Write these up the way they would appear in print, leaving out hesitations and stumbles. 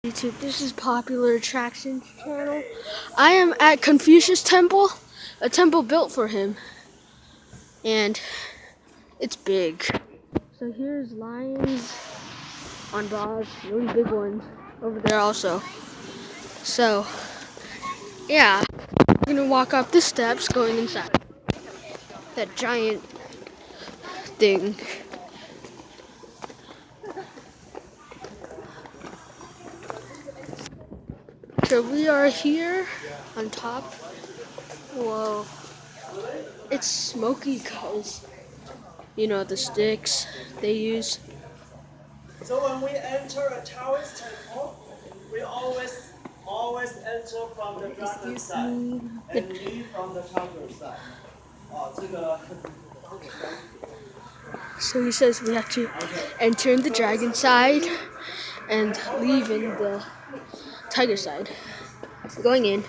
YouTube, this is Popular Attractions channel. I am at Confucious Temple, a temple built for him, and it's big. So here's lions on bars, really big ones over there also. So yeah, we're gonna walk up the steps going inside that giant thing. So we are here on top. Whoa. It's smoky because, you know, the sticks they use. So when we enter a Taoist temple, we always enter from the dragon side and leave from the tiger side. So he says we have to enter in the dragon side and leave in the tiger side. Going in.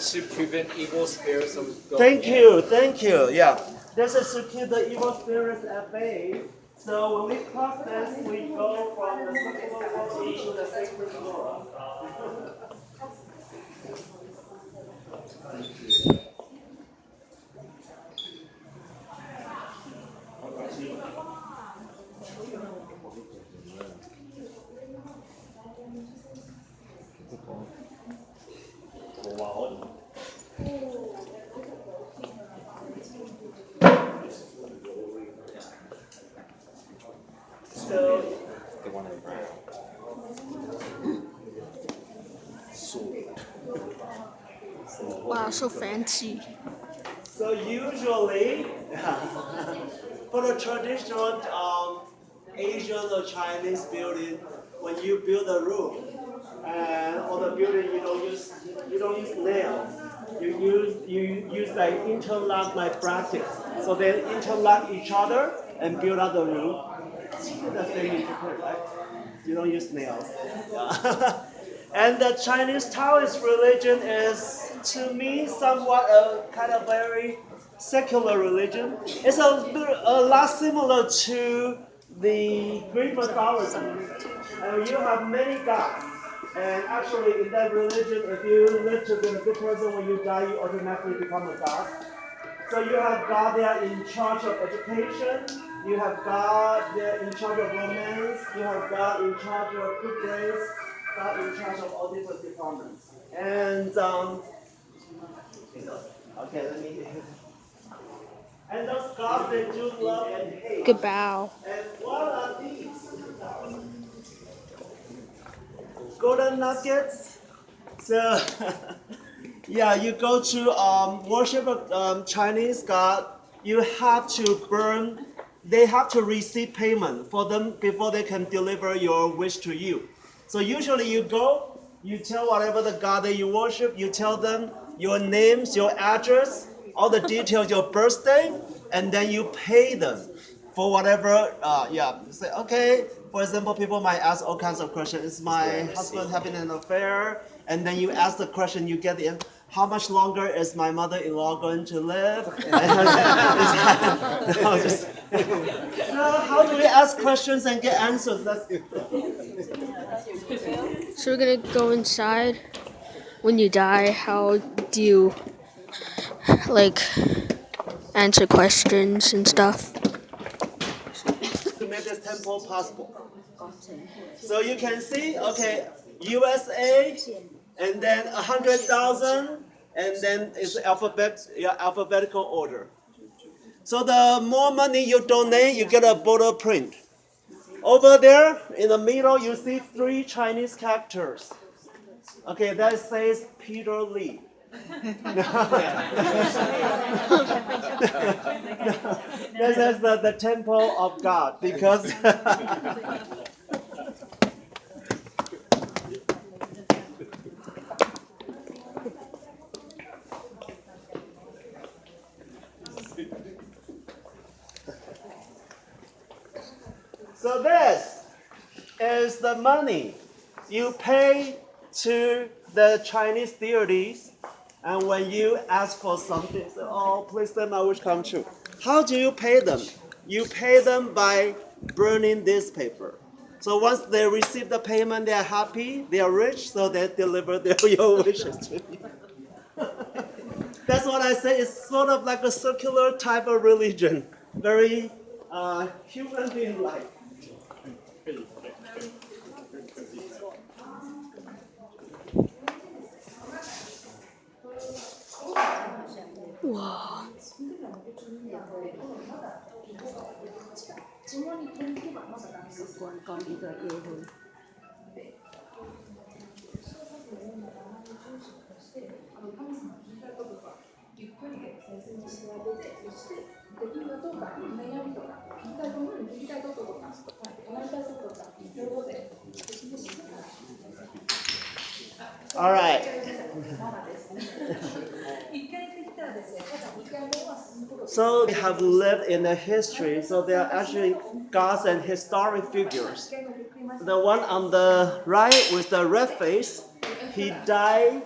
To prevent evil spirits from going Thank you. Yeah, this is to keep the evil spirits at bay. So when we cross this, we go from the secular world into the sacred world. So, the one in brown. Wow, so fancy. so usually, for the traditional Asian or Chinese building, when you build a room and or the building, you don't use nails. You use like interlock like brackets. So they interlock each other and build up the room. The same interpret, right? You don't use nails. Yeah. And the Chinese Taoist religion is, to me, somewhat a kind of very secular religion. It's a lot similar to the Greek mythology. You have many gods. And actually, in that religion, if you live to be a good person, when you die, you automatically become a god. So you have God there in charge of education. You have God there in charge of romance. You have God in charge of good grades. God in charge of all different departments. And okay, let me. And those gods they do love and hate. Good bow. And what are these? Golden nuggets. So, yeah, you go to worship a Chinese god, you have to burn, they have to receive payment for them before they can deliver your wish to you. So usually you go, you tell whatever the god that you worship, you tell them your names, your address, all the details, your birthday, and then you pay them for whatever, you say, okay, for example, people might ask all kinds of questions. Is my husband having an affair? And then you ask the question, you get the answer. How much longer is my mother-in-law going to live? So how do we ask questions and get answers? So we're gonna go inside. When you die, how do you like answer questions and stuff? To make this temple possible. So you can see, okay, USA, and then 100,000, and then it's alphabetical order. So the more money you donate, you get a bolder print. Over there, in the middle, you see 3 Chinese characters. Okay, that says Peter Lee. This is the temple of God because so this is the money you pay to the Chinese deities, and when you ask for something, say, oh, please let my wish come true. How do you pay them? You pay them by burning this paper. So once they receive the payment, they are happy, they are rich, so they deliver your wishes to you. That's what I say. It's sort of like a circular type of religion, very human being like. Whoa. All right. So they have lived in the history, so they are actually gods and historic figures. The one on the right with the red face, he died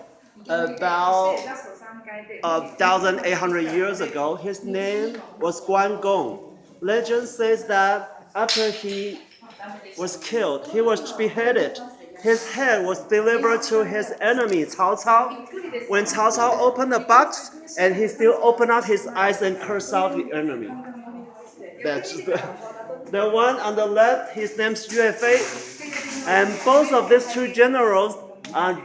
about 1,800 years ago. His name was Guan Gong. Legend says that after he was killed, he was beheaded. His head was delivered to his enemy Cao Cao. When Cao Cao opened the box, and he still opened up his eyes and cursed out the enemy. That's the one on the left. His name's Yue Fei, and both of these two generals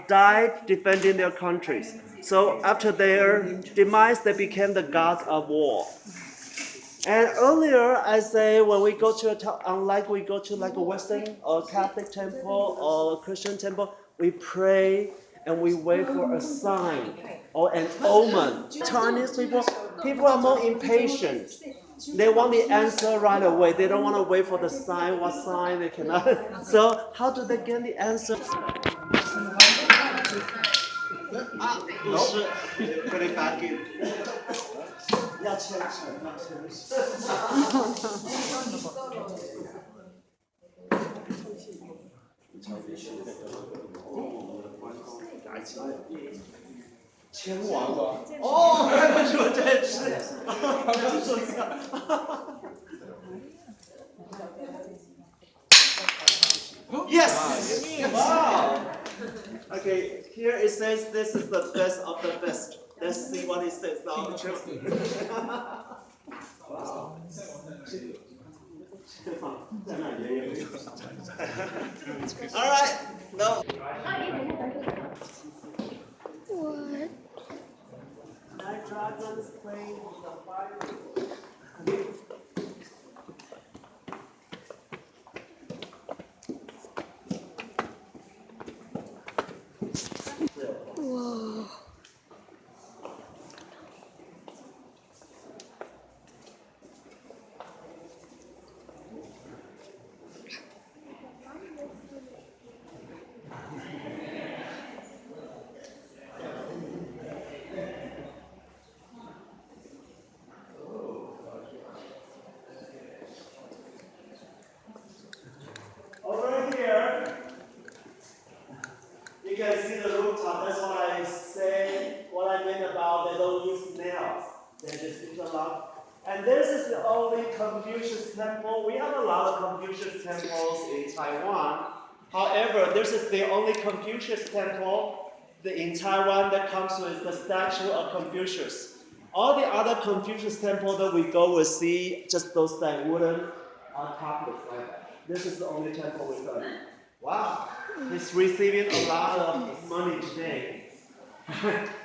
died defending their countries. So after their demise, they became the gods of war. And earlier, I say when we go to unlike we go to like a Western or Catholic temple or a Christian temple, we pray and we wait for a sign or an omen. Chinese people are more impatient. They want the answer right away. They don't want to wait for the sign. What sign they cannot. So how do they get the answer? 不是，put it back in。要牵扯，要牵扯。千王哦，不是我这是，Yes! Wow! Okay, here it says this is the best of the best. Let's see what it says now. Wow. All right. No. What? Night dragons playing with the fire. Whoa. Over here, you can see the rooftop. That's what I say, what I meant about they don't use nails. They just use a lot. And this is the only Confucius Temple. We have a lot of Confucius temples in Taiwan. However, this is the only Confucius temple in Taiwan that comes with the statue of Confucius. All the other Confucius temples that we go will see just those like wooden tablets like that. This is the only temple we've done. Wow, he's receiving a lot of money today.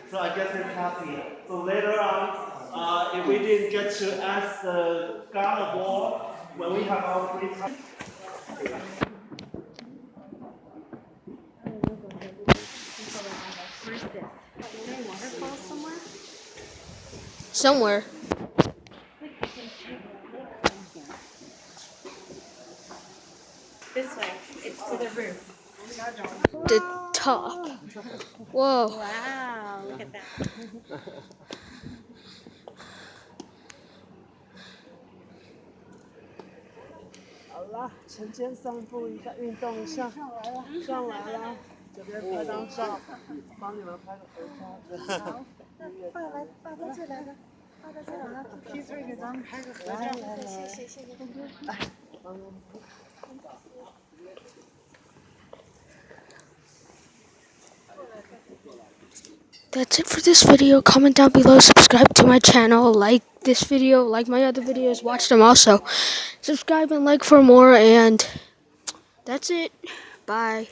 So I guess he's happy. So later on, if we didn't get to ask the God of War, when we have our free time. Where's this? Is there a waterfall somewhere? Somewhere. This way. It's to the roof. The top. Whoa. Wow, look at that. 好啦，晨间散步一下，运动一下，上来了，这边拍张照，帮你们拍个合照。好，爸来，爸到这来了，爸到这来了，批准给咱们拍个合照。谢谢谢谢。来，帮我们拍。That's it for this video. Comment down below, subscribe to my channel, like this video, like my other videos, watch them also. Subscribe and like for more, and that's it. Bye.